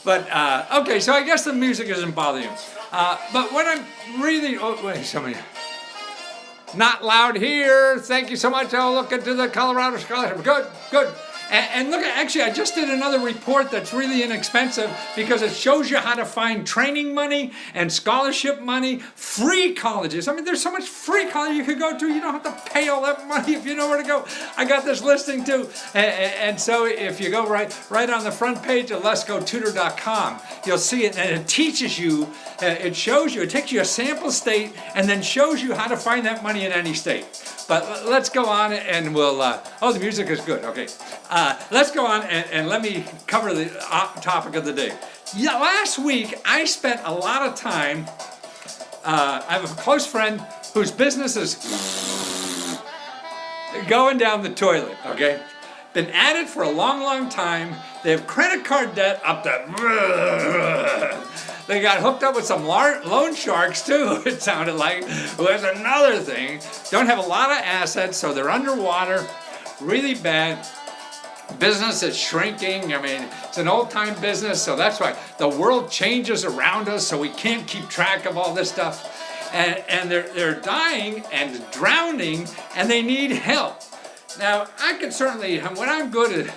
But okay, so I guess the music isn't bothering you. But what I'm really, somebody, not loud here. Thank you so much. I'll look into the Colorado Scholarship. Good. And look, actually, I just did another report that's really inexpensive because it shows you how to find training money and scholarship money, free colleges. I mean, there's so much free college you could go to. You don't have to pay all that money if you know where to go. I got this listing too. And so if you go right on the front page of letsgotutor.com, you'll see it, and it teaches you, it shows you, it takes you a sample state and then shows you how to find that money in any state. But let's go on and we'll, the music is good, okay. Let's go on and let me cover the topic of the day. Yeah, last week I spent a lot of time, I have a close friend whose business is going down the toilet, okay. Been at it for a long time. They have credit card debt up to, they got hooked up with some loan sharks too, it sounded like, who has another thing. Don't have a lot of assets, so they're underwater, really bad. Business is shrinking. I mean, it's an old-time business, so that's why the world changes around us, so we can't keep track of all this stuff. And they're dying and drowning, and they need help. Now, I can certainly, what I'm good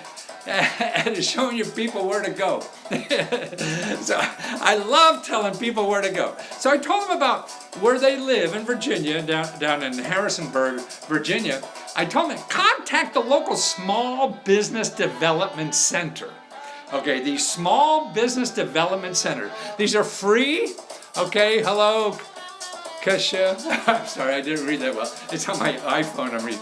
at is showing you people where to go. So I love telling people where to go. So I told them about where they live in Virginia, down in Harrisonburg, Virginia. I told them, contact the local Small Business Development Center. Okay, the Small Business Development Center. These are free. Okay, hello, Kesha. I'm sorry, I didn't read that well. It's on my iPhone I'm reading.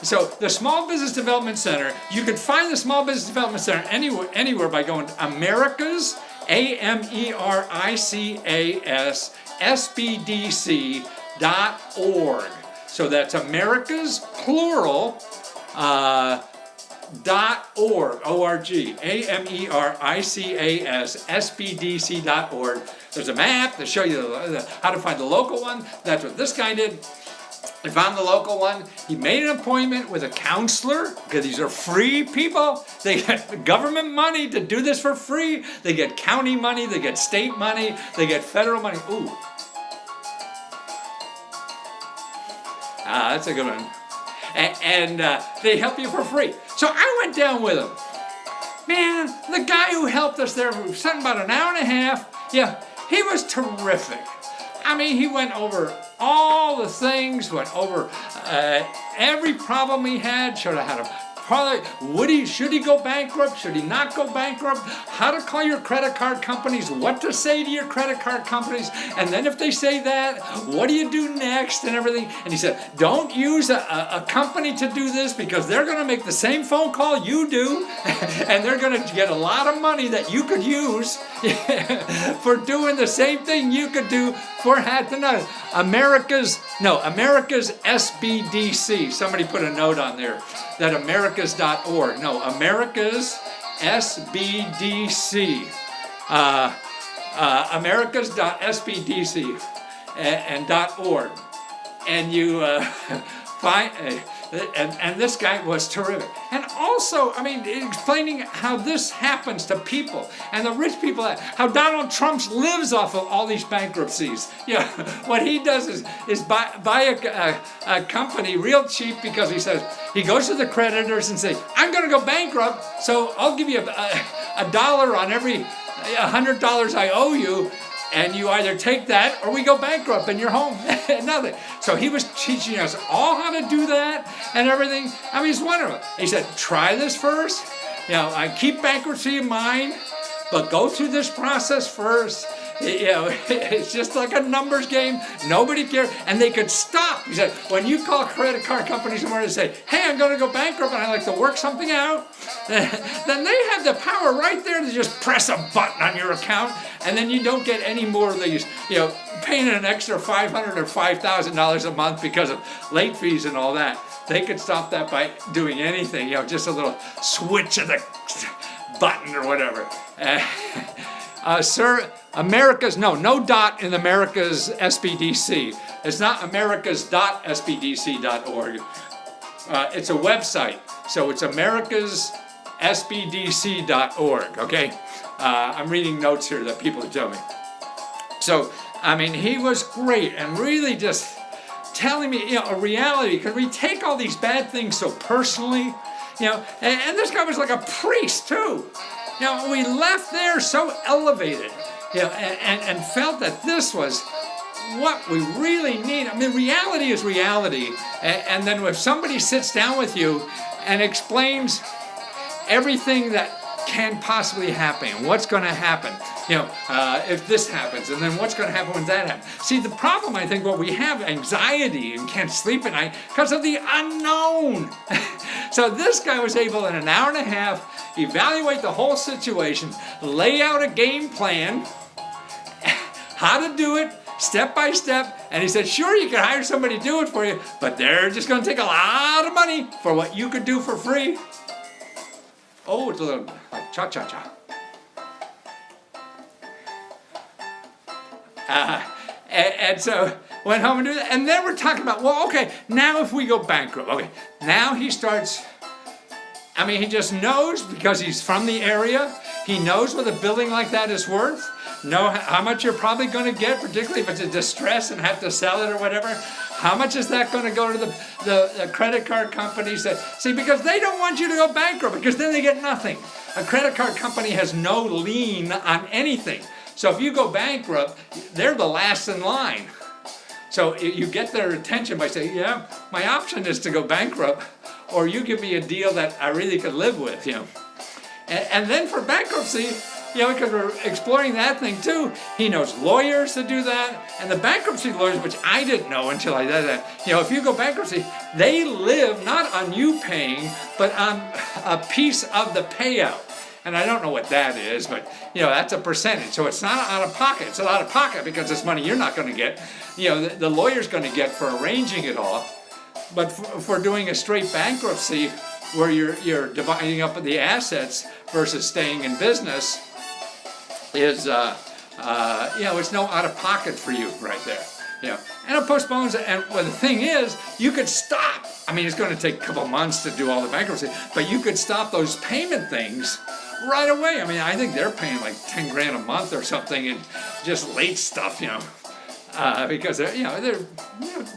So the Small Business Development Center, you can find the Small Business Development Center anywhere by going to Americas, AMERICAS, SBDC.org. So that's Americas, plural, .org, O-R-G, AMERICAS, SBDC.org. There's a map to show you how to find the local one. That's what this guy did. He found the local one. He made an appointment with a counselor, because these are free people. They get government money to do this for free. They get county money, they get state money, they get federal money. Ooh. That's a good one. And they help you for free. So I went down with him. Man, the guy who helped us there for something about an hour and a half, yeah, he was terrific. I mean, he went over all the things, went over every problem he had, showed how to probably, should he go bankrupt? Should he not go bankrupt? How to call your credit card companies, what to say to your credit card companies, and then if they say that, what do you do next and everything? And he said, don't use a company to do this because they're going to make the same phone call you do, and they're going to get a lot of money that you could use for doing the same thing you could do for America's SBDC. Somebody put a note on there that Americas.org. No, Americas SBDC. Americas.SBDC and .org. And you find, and this guy was terrific. And also, I mean, explaining how this happens to people and the rich people, how Donald Trump lives off of all these bankruptcies. Yeah, what he does is buy a company real cheap because he says, he goes to the creditors and says, I'm going to go bankrupt, so I'll give you a dollar on every $100 I owe you. And you either take that or we go bankrupt and you're home. Nothing. So he was teaching us all how to do that and everything. I mean, it's wonderful. He said, try this first. You know, I keep bankruptcy in mind, but go through this process first. You know, it's just like a numbers game. Nobody cares. And they could stop. He said, when you call credit card companies tomorrow and say, hey, I'm going to go bankrupt and I'd like to work something out, then they have the power right there to just press a button on your account, and then you don't get any more of these, you know, paying an extra $500 or $5,000 a month because of late fees and all that. They could stop that by doing anything, you know, just a little switch of the button or whatever. Sir, no dot in America's SBDC. It's not americas.sbdc.org. It's a website. So it's America's sbdc.org, okay? I'm reading notes here that people tell me. So, I mean, he was great and really just telling me, a reality, because we take all these bad things so personally, and this guy was like a priest too. We left there so elevated, and felt that this was what we really need. I mean, reality is reality, and then if somebody sits down with you and explains everything that can possibly happen, what's going to happen, if this happens, and then what's going to happen when that happens. See, the problem, I think, what we have anxiety and can't sleep at night because of the unknown. So this guy was able in an hour and a half evaluate the whole situation, lay out a game plan, how to do it step by step, and he said, sure, you can hire somebody to do it for you, but they're just going to take a lot of money for what you could do for free. Oh, it's a little like cha-cha-cha. And so went home and did that. And then we're talking about, well, okay, now if we go bankrupt, okay, now he starts, he just knows because he's from the area, he knows what a building like that is worth, know how much you're probably going to get, particularly if it's a distress and have to sell it or whatever. How much is that going to go to the credit card companies? See, because they don't want you to go bankrupt, because then they get nothing. A credit card company has no lien on anything. So if you go bankrupt, they're the last in line. So you get their attention by saying, yeah, my option is to go bankrupt, or you give me a deal that I really could live with, And then for bankruptcy, because we're exploring that thing too, he knows lawyers to do that, and the bankruptcy lawyers, which I didn't know until I did that, if you go bankruptcy, they live not on you paying, but on a piece of the payout. And I don't know what that is, but that's a percentage. So it's not out of pocket. It's out of pocket because it's money you're not going to get. The lawyer's going to get for arranging it all. But for doing a straight bankruptcy, where you're dividing up the assets versus staying in business, is it's no out of pocket for you right there. And it postpones it. And the thing is, you could stop. It's going to take a couple months to do all the bankruptcy, but you could stop those payment things right away. I think they're paying like 10 grand a month or something in just late stuff, because they're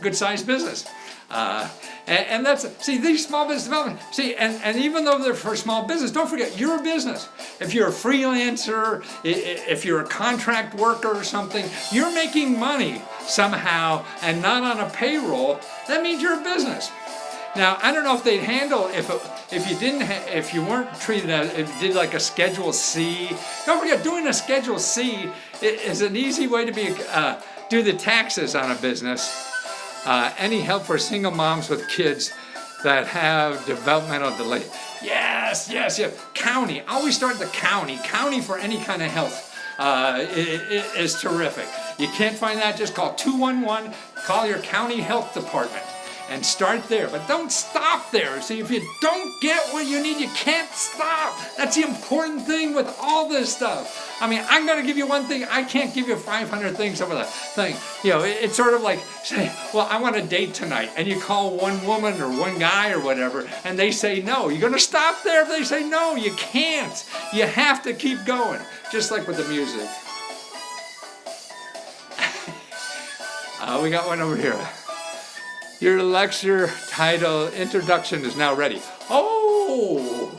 good sized business. And that's, these small business development, and even though they're for small business, don't forget, you're a business. If you're a freelancer, if you're a contract worker or something, you're making money somehow and not on a payroll, that means you're a business. Now, I don't know if they'd handle if you weren't treated as, if you did like a Schedule C. Don't forget, doing a Schedule C is an easy way to do the taxes on a business. Any help for single moms with kids that have developmental delay? Yes. County, always start at the county. County for any kind of health is terrific. You can't find that, just call 211, call your county health department. And start there, but don't stop there. See, if you don't get what you need, you can't stop. That's the important thing with all this stuff. I'm going to give you one thing. I can't give you 500 things over the thing. It's sort of like, say, well, I want a date tonight. And you call one woman or one guy or whatever, and they say no. You're going to stop there if they say no. You can't. You have to keep going. Just like with the music. We got one over here. Your lecture title, Introduction, is now ready. Oh!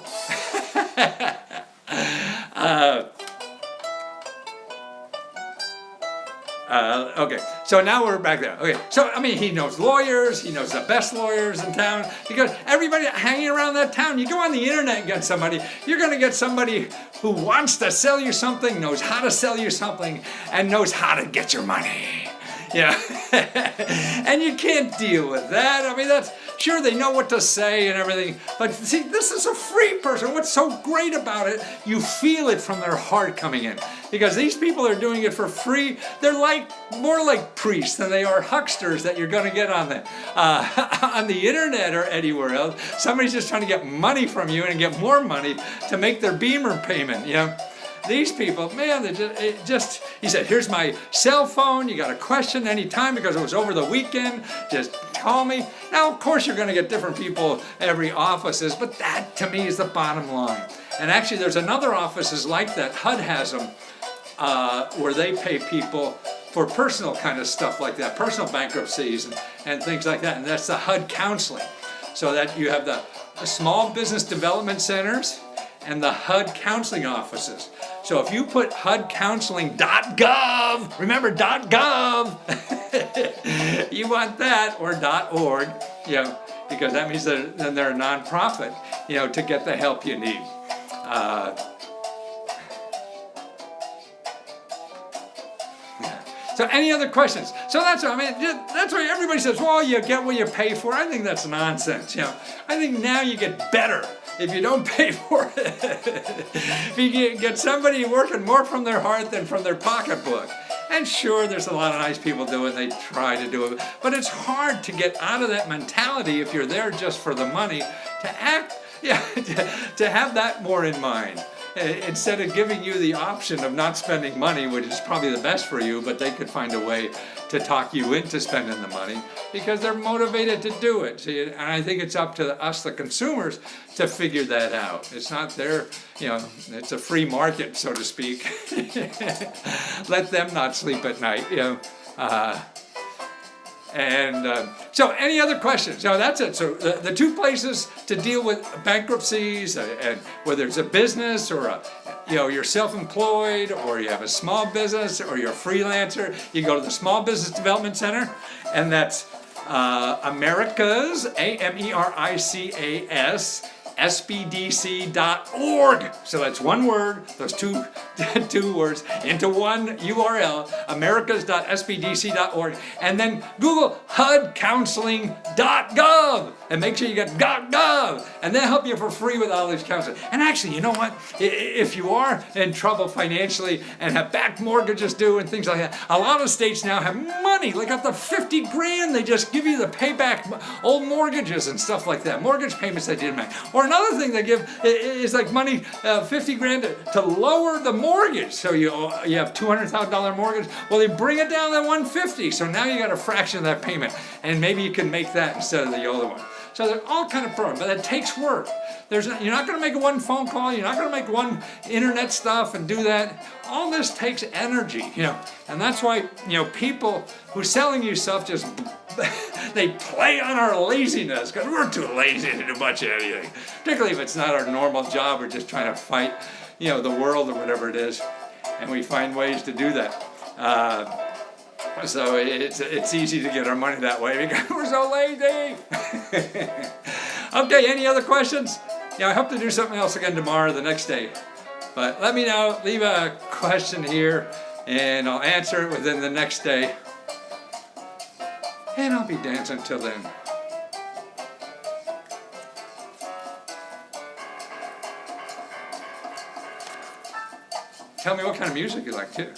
Okay, so now we're back there. Okay, so, he knows lawyers, he knows the best lawyers in town, because everybody hanging around that town, you go on the internet and get somebody, you're going to get somebody who wants to sell you something, knows how to sell you something, and knows how to get your money. And you can't deal with that. That's sure, they know what to say and everything, but see, this is a free person. What's so great about it, you feel it from their heart coming in, because these people are doing it for free. They're more like priests than they are hucksters that you're going to get on the internet or anywhere else. Somebody's just trying to get money from you and get more money to make their Beamer payment. these people, man, he said, here's my cell phone. You got a question anytime because it was over the weekend. Just call me. Now, of course, you're going to get different people every offices, but that to me is the bottom line. And actually, there's another offices like that. HUD has them where they pay people for personal kind of stuff like that, personal bankruptcies and things like that. And that's the HUD counseling. So that you have the small business development centers and the HUD counseling offices. So if you put HUDcounseling.gov, remember .gov, you want that, or .org, because that means that then they're a nonprofit, to get the help you need. So any other questions? So that's what that's why everybody says, well, you get what you pay for. I think that's nonsense. I think now you get better if you don't pay for it. If you get somebody working more from their heart than from their pocketbook. And sure, there's a lot of nice people doing, they try to do it. But it's hard to get out of that mentality if you're there just for the money, to act, to have that more in mind. Instead of giving you the option of not spending money, which is probably the best for you, but they could find a way to talk you into spending the money because they're motivated to do it. See, and I think it's up to us, the consumers, to figure that out. It's not their, it's a free market, so to speak. Let them not sleep at night, So any other questions? So that's it. So the two places to deal with bankruptcies, and whether it's a business or you're self-employed or you have a small business or you're a freelancer, you go to the Small Business Development Center, and that's Americas, AMERICAS, SBDC.org. So that's one word, those two words into one URL, americas.sbdc.org, and then Google HUDcounseling.gov and make sure you get .gov, and they'll help you for free with all these counseling. And actually, you know what? If you are in trouble financially and have back mortgages due and things like that, a lot of states now have money, like up to 50 grand. They just give you the payback old mortgages and stuff like that, mortgage payments they didn't make. Or another thing they give is like money, 50 grand to lower the mortgage. So you have $200,000 mortgage. Well, they bring it down to 150. So now you got a fraction of that payment, and maybe you can make that instead of the other one. So they're all kind of programs, but it takes work. You're not going to make one phone call. You're not going to make one internet stuff and do that. All this takes energy, and that's why people who selling you stuff just they play on our laziness because we're too lazy to do much of anything. Particularly if it's not our normal job. We're just trying to fight, the world or whatever it is, and we find ways to do that. So it's easy to get our money that way because we're so lazy. Okay, any other questions? I hope to do something else again tomorrow, the next day. But let me know, leave a question here, and I'll answer it within the next day. And I'll be dancing till then. Tell me what kind of music you like too.